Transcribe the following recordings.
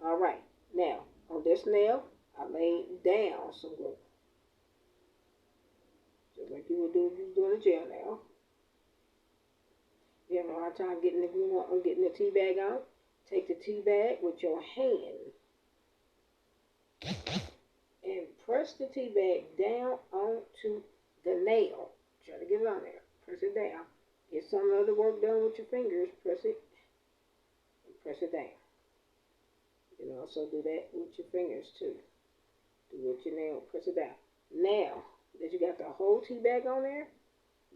All right. Now, on this nail, I laid down some glue. Just like you would do if you was doing a gel nail. You have a hard time getting the glue on, getting the tea bag out. Take the tea bag with your hand and press the tea bag down onto the nail. Try to get it on there. Press it down. Get some of the work done with your fingers. Press it and press it down. You can also do that with your fingers too. Do it with your nail. Press it down. Now that you got the whole tea bag on there,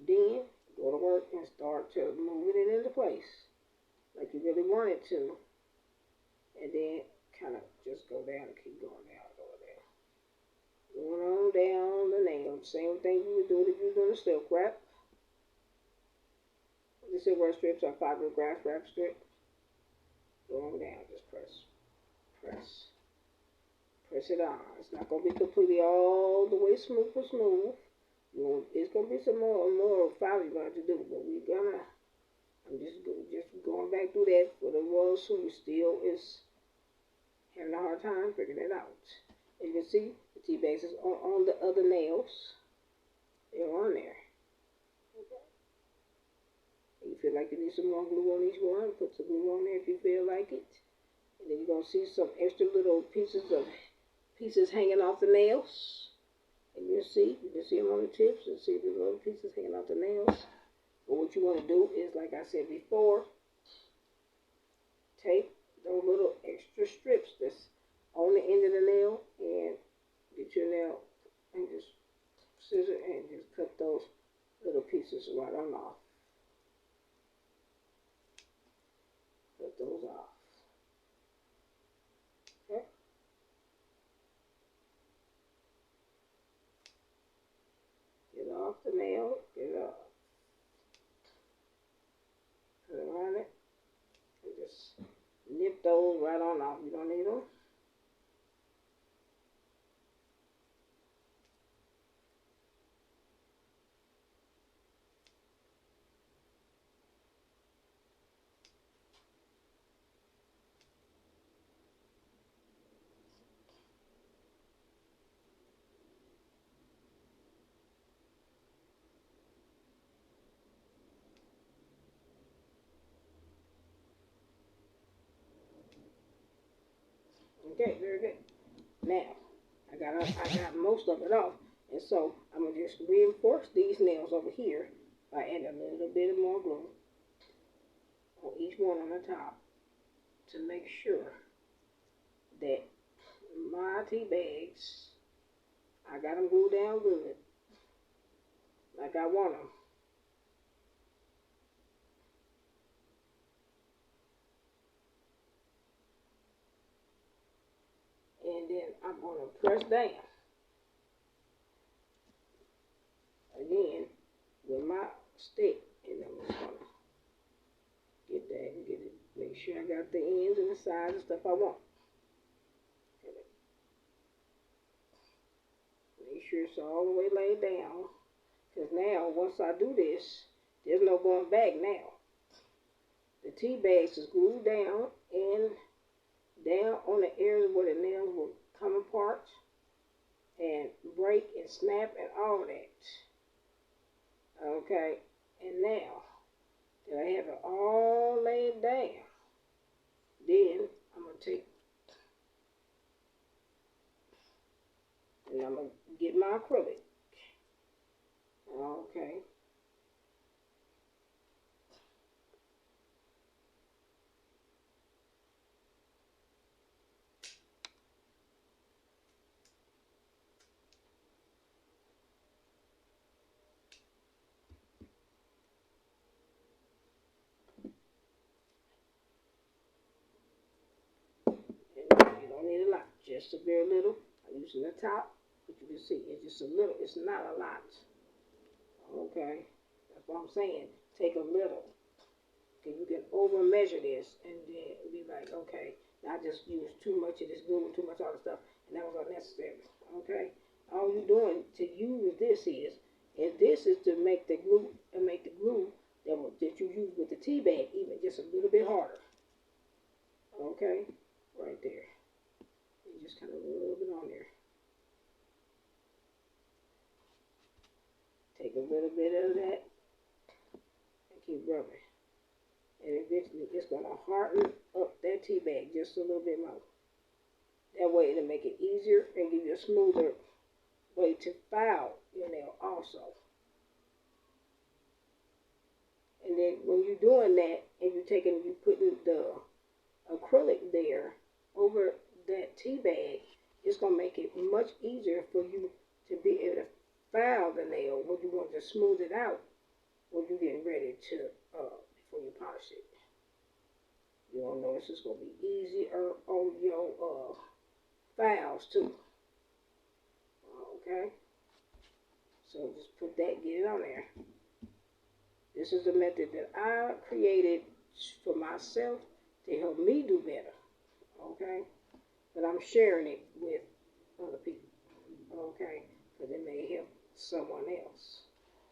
then go to work and start to moving it into place like you really want it to. And then kind of just go down and keep going down, going down. Going on down the nail. Same thing you would do if you were doing a silk wrap. The silk wrap strips are fiberglass wrap strip. Go on down, just press. Press it on. It's not going to be completely all the way smooth. It's going to be some more fiber you're going to do, but I'm just going back through that for the ones who still is having a hard time figuring it out. As you can see, the tea bags is on the other nails. They're on there. Okay. You feel like you need some more glue on each one, put some glue on there if you feel like it. And then you're going to see some extra little pieces hanging off the nails. And you can see them on the tips and see the little pieces hanging off the nails. But what you want to do is, like I said before, take those little extra strips that's on the end of the nail and get your nail and just scissor and just cut those little pieces right on off. Cut those off. Okay. Get off the nail. Get it off. Put it around it. And just nip those right on off. You don't need them. Okay, very good. Now, I got most of it off. And so, I'm going to just reinforce these nails over here by adding a little bit more glue on each one on the top to make sure that my tea bags, I got them glued down good, like I want them. And then I'm going to press down again with my stick, and I'm just going to get that and get it, make sure I got the ends and the sides and stuff I want. Make sure it's all the way laid down, because now once I do this, there's no going back now. The tea bags is glued down and down on the areas where the nails will come apart and break and snap and all that. Okay, and now that I have it all laid down, then I'm going to take and I'm going to get my acrylic. Okay. And you don't need a lot, just a very little. I'm using the top, but you can see it's just a little, it's not a lot. Okay, that's what I'm saying. Take a little. Okay, you can over measure this and then be like, okay, I just used too much of this glue and too much other stuff, and that was unnecessary. Okay, all you're doing to use this is to make the glue that you use with the tea bag even just a little bit harder. Okay, right there. just kind of rub it on there. Take a little bit of that and keep rubbing. And eventually it's going to harden up that tea bag just a little bit more. That way it'll make it easier and give you a smoother way to file your nail also. And then when you're doing that and you're putting the acrylic there over that tea bag, it's going to make it much easier for you to be able to file the nail when you want to smooth it out when you're getting ready to, before you polish it. You'll notice it's going to be easier on your files too. Okay? So just put that, get it on there. This is the method that I created for myself to help me do better. Okay? But I'm sharing it with other people. Okay? Because it may help someone else.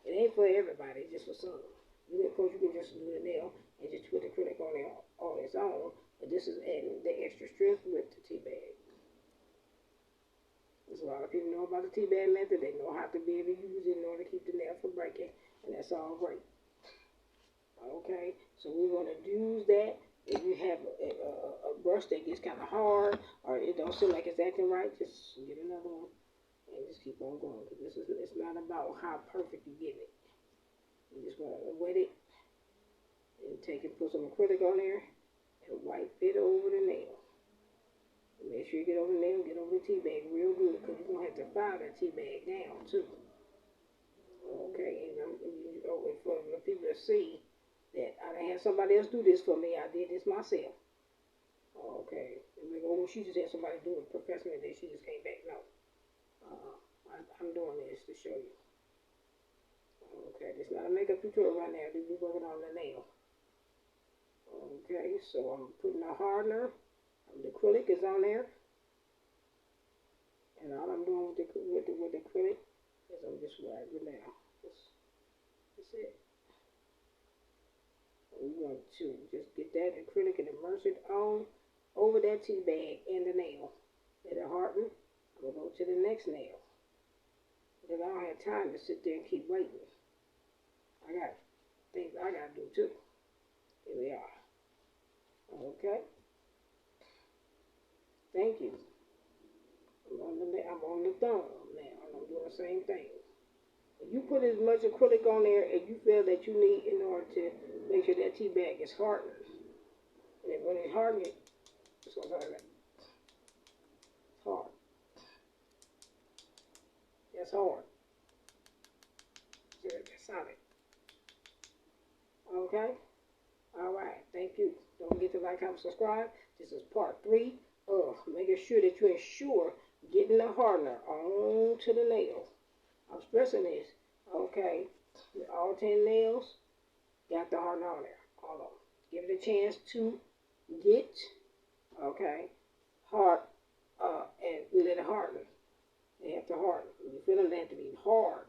It ain't for everybody, just for some. Of course, you can just do the nail and just put the acrylic on there on its own. But this is adding the extra strength with the tea bag. There's a lot of people know about the tea bag method. They know how to be able to use it in order to keep the nail from breaking. And that's all great. Okay, so we want to use that. If you have a brush that gets kind of hard or it don't seem like it's acting right, just get another one and just keep on going. Because it's not about how perfect you get it. You just want to wet it and put some acrylic on there and wipe it over the nail. And make sure you get over the nail, get over the tea bag real good because you're going to have to file that tea bag down too. Okay, and for the people to see that I didn't have somebody else do this for me. I did this myself. Okay. And we go, well, she just had somebody do it professionally, then she just came back. No. I'm doing this to show you. Okay. This is not a makeup tutorial right now. We're working on the nail. Okay. So I'm putting a hardener. The acrylic is on there. And all I'm doing with the acrylic is I'm just wiping it down. That's it. We want to just get that acrylic and immerse it on over that tea bag and the nail. Let it harden. I'm going to go to the next nail. Because I don't have time to sit there and keep waiting. I got things I got to do too. Here we are. Okay. Thank you. I'm on the thumb now. And I'm doing the same thing. You put as much acrylic on there as you feel that you need in order to make sure that tea bag is hardened. And when it's hardened, it's going to hurt it. It's hard. That's hard. That's solid. Okay? Alright, thank you. Don't forget to like, comment, subscribe. This is part 3 of making sure that you ensure getting the hardener onto the nail. I'm stressing this. Okay, all 10 nails got the hardener on there. All of them. Give it a chance to get, okay, hard, and let it harden. They have to harden. You feel them, they have to be hard.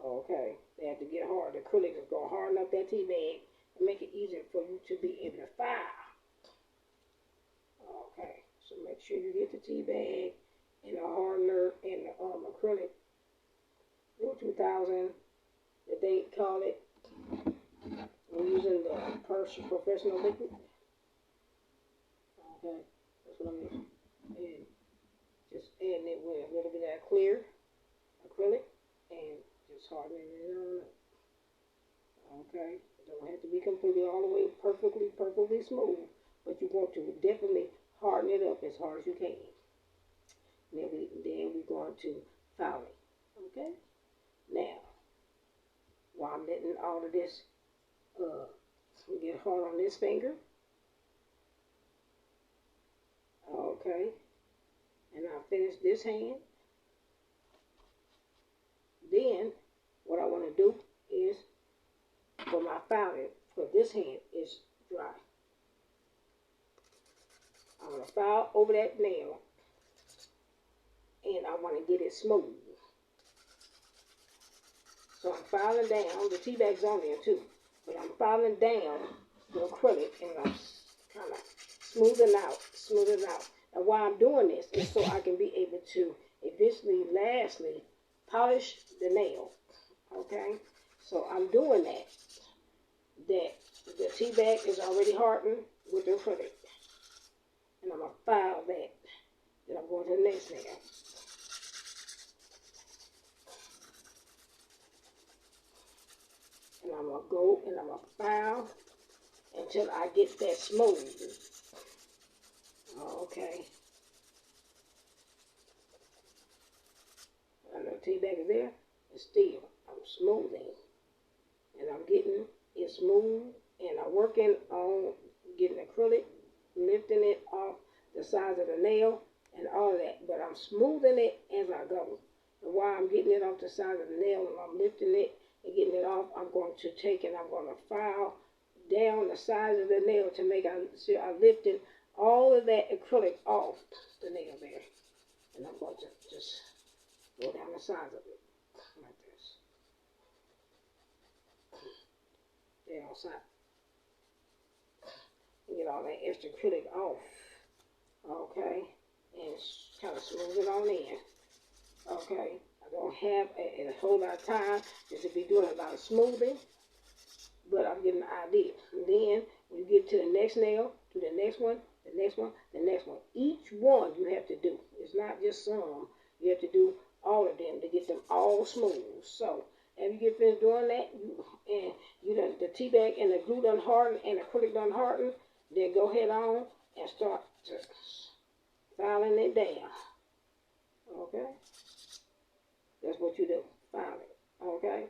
Okay, they have to get hard. The acrylic is going to harden up that tea bag and make it easier for you to be able to file. Okay, so make sure you get the tea bag and the hardener and the acrylic. 2000, that they call it. I'm using the professional liquid. Okay, that's what I'm using. And just adding it with a little bit of clear acrylic and just hardening it on up. Okay, it don't have to be completely all the way perfectly smooth, but you want to definitely harden it up as hard as you can. And then we're going to file it. Okay. Now, while I'm letting all of this get hard on this finger, okay, and I'll finish this hand, then what I want to do is, for my filing for this hand is dry. I'm going to file over that nail, and I want to get it smooth. So I'm filing down, the tea bag's on there too, but I'm filing down the acrylic and I'm kind of smoothing out. And why I'm doing this is so I can be able to eventually, lastly, polish the nail. Okay? So I'm doing that. That the Teabag is already hardened with the acrylic. And I'm going to file that. Then I'm going to the next nail. And I'm going to go and I'm going to file until I get that smooth. Okay. I know the Teabag is there. And still, I'm smoothing. And I'm getting it smooth. And I'm working on getting acrylic, lifting it off the sides of the nail and all of that. But I'm smoothing it as I go. And while I'm getting it off the side of the nail and I'm lifting it and getting it off, I'm going to take and I'm going to file down the sides of the nail to make sure I'm lifting all of that acrylic off the nail there. And I'm going to just go down the sides of it like this. There on side. And get all that extra acrylic off. Okay. And kind of smooth it on in. Okay. I don't have a whole lot of time just to be doing a lot of smoothing. But I'm getting the idea. And then when you get to the next nail, do the next one, the next one, the next one. Each one you have to do. It's not just some. You have to do all of them to get them all smooth. So, after you get finished doing that, you done the Teabag and the glue done hardened and the acrylic done hardened, then go ahead on and start filing it down. Okay? That's what you do. File it. Okay?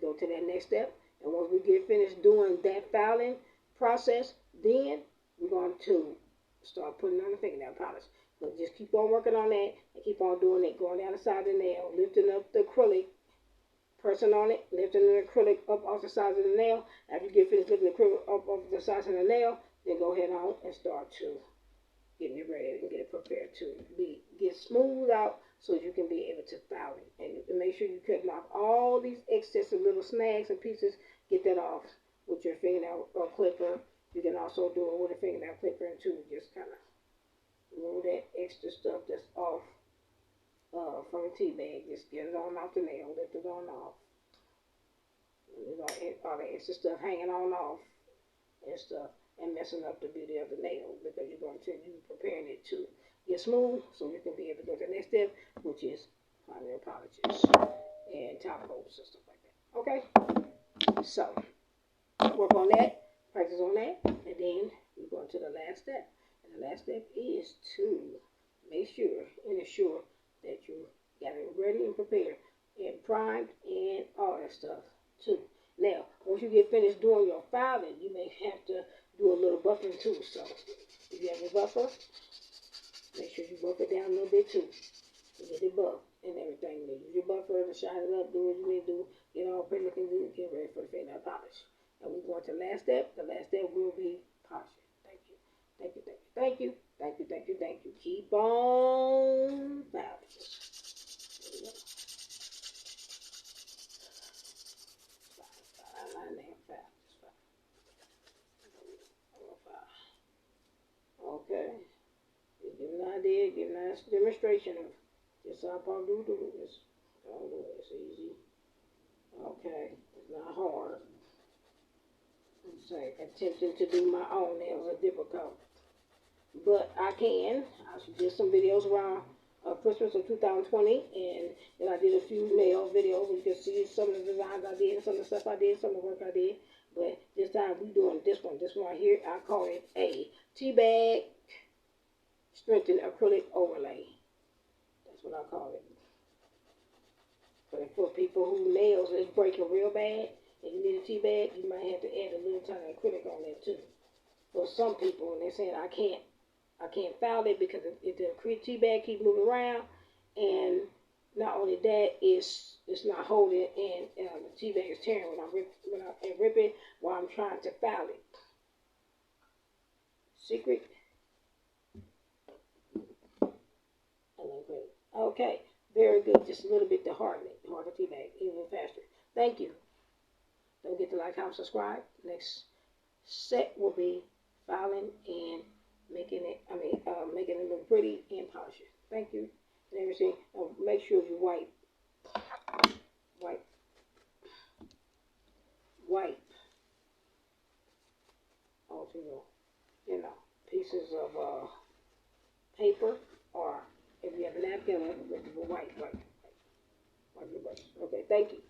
Go to that next step. And once we get finished doing that filing process, then we're going to start putting on the fingernail polish. But just keep on working on that and keep on doing it. Going down the side of the nail, lifting up the acrylic, pressing on it, lifting the acrylic up off the sides of the nail. After you get finished lifting the acrylic up off the sides of the nail, then go ahead on and start to getting it ready and get it prepared to get smooth out so you can be able to file it. And make sure you cut off all these excessive little snags and pieces. Get that off with your fingernail clipper. You can also do it with a fingernail clipper too. Just kind of remove that extra stuff that's off from the Teabag. Just get it on off the nail. Lift it on off. All the extra stuff hanging on off and stuff. And messing up the beauty of the nail because you're going to be preparing it to get smooth so you can be able to go to the next step, which is fingernail polishes and top coats and stuff like that. Okay? So, work on that, practice on that, and then we're going to the last step. And the last step is to make sure and ensure that you got it ready and prepared and primed and all that stuff too. Now, once you get finished doing your filing, you may have to do a little buffing too. So, if you have your buffer, make sure you buff it down a little bit too. To get it buffed and everything. Use your buffer to shine it up, do what you need to do, get all pretty looking good, get ready for the fingernail polish. And we're going to the last step. The last step will be polishing. Thank you. Thank you, thank you, thank you, thank you, thank you, thank you. Keep on filing. Okay. Just give an idea, give a nice demonstration of just how Paula Abdul do this. It's easy. Okay. It's not hard. It's like attempting to do my own nails are difficult. But I can. I did some videos around Christmas of 2020, and then I did a few nail videos. You can see some of the designs I did, some of the stuff I did, some of the work I did. But this time we doing this one. This one right here, I call it a Teabag Strengthened Acrylic Overlay. That's what I call it. But for people whose nails is breaking real bad, and you need a Teabag, you might have to add a little tiny acrylic on there too. For some people, and they're saying I can't file it because if the Teabag keep moving around, and not only that, it's not holding, and the Teabag is tearing when I rip it while I'm trying to file it. Secret. Okay, very good. Just a little bit to harden it, harden the Teabag even faster. Thank you. Don't forget to like, comment, subscribe. Next set will be filing and making it. making it look pretty and polish it. Thank you and everything. Make sure you wipe off your, pieces of paper, or if you have a napkin, wipe your brush. Okay, thank you.